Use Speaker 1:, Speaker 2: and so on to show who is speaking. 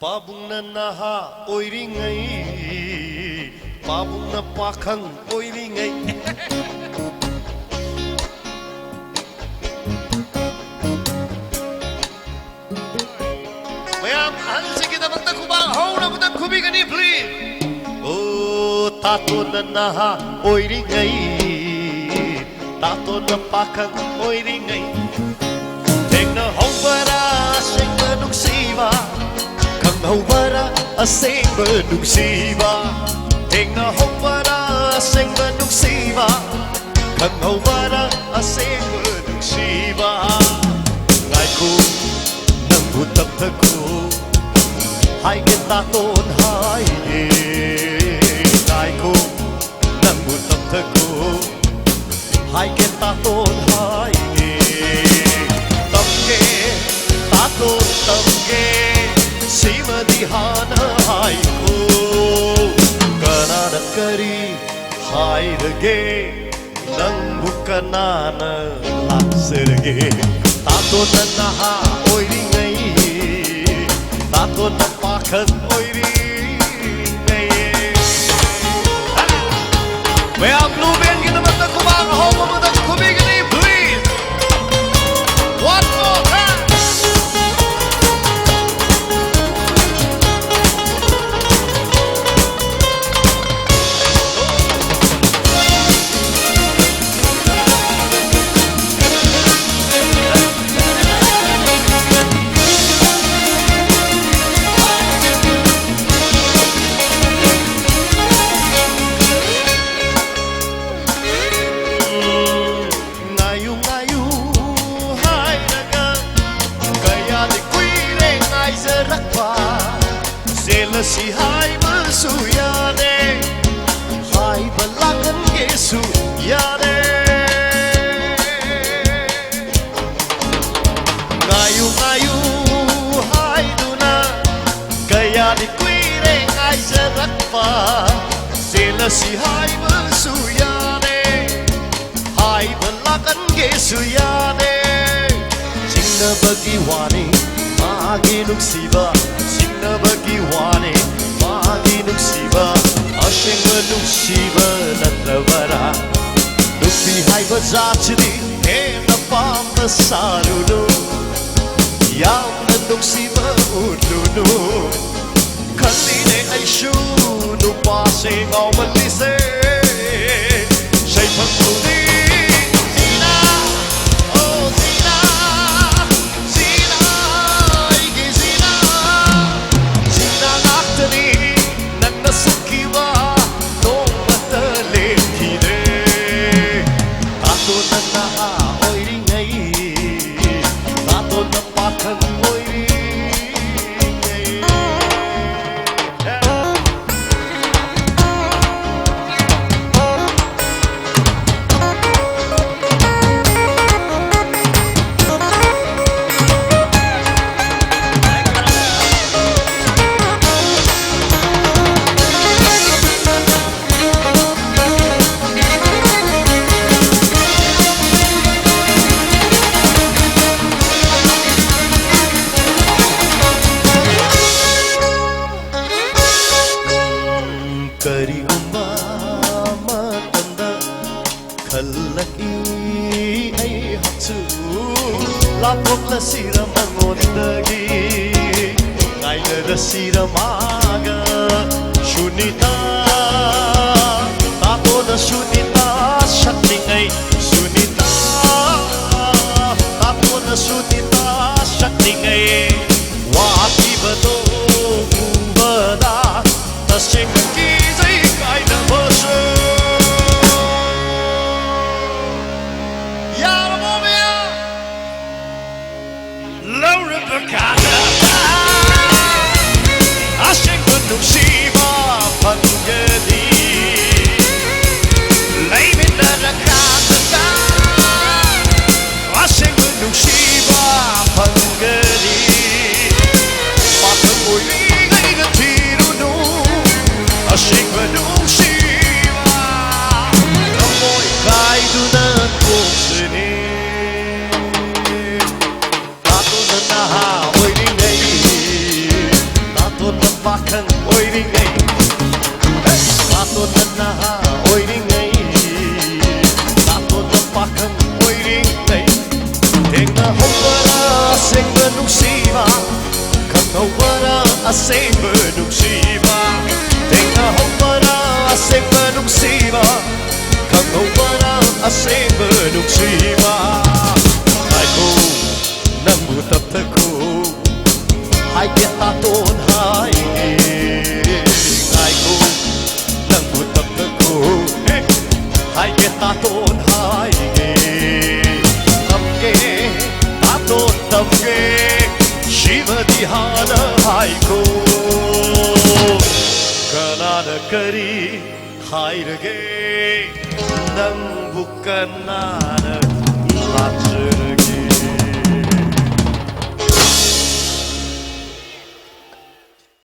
Speaker 1: Pabungna naha oiringai Pabungna pakhang oiringai Mayam hansi kita magta kubang hauna magta kubigani please Oh tato na naha oiringai Tato na pakhang oiringai Tingna hongwara singna nuksiva Hongwara asengba nuksiba Tingna hongwara asengba nuksiba Kang hongwara asengba nuksiba Ngai ko nang butap thako Hai kita ton hai Ngai ko nang butap thako Hai kita ton hai Tamke taton tamke Sima dihana hai ko Kanana kari hai rage Nang bukanana laksarage Tato na naha oiringai Tato na pakhan oiringai Mayam blue band kita mata kubang homa mata kubigani please One more time Si hai masuyane hai balangan Yesu yane ngayu ngayu hai duna kaya di kuire ngai serakpa sila si hai masuyane hai balangan Yesu yane singna bagi wani magi nuksiba Singna bagi wani magi nuksiba Ashingwa nuksiba natravara Nupi haiba zachidi hena pamna saruno Yamna nuksiba ununu Kaline aishu nupase ngau malise Shaipang tuni Zina Oh Zina Karigumba matanda khalaki ai hatsu lapok la sira mangondagi kaina da sira maga shunita tato da shunita shaktingai shunita tato da shunita shaktingai wati bado bada tasingki Nuksiba panggedi Laimin na nakakata Asing nuksiba panggedi na oiringay Tato pakang oiringay Tingna hongara asing manungsiba Kakawara asing manungsiba Tingna hongara asing manungsiba Kakawara asing manungsiba Ay ko nang butap na ko Ay kita ton hay Ay ko nang butap na ko Ay kita ton hay Tamke taton tamke Shiva dihana hay ko Kanana kari hay rage Nang bukan nana Latsirage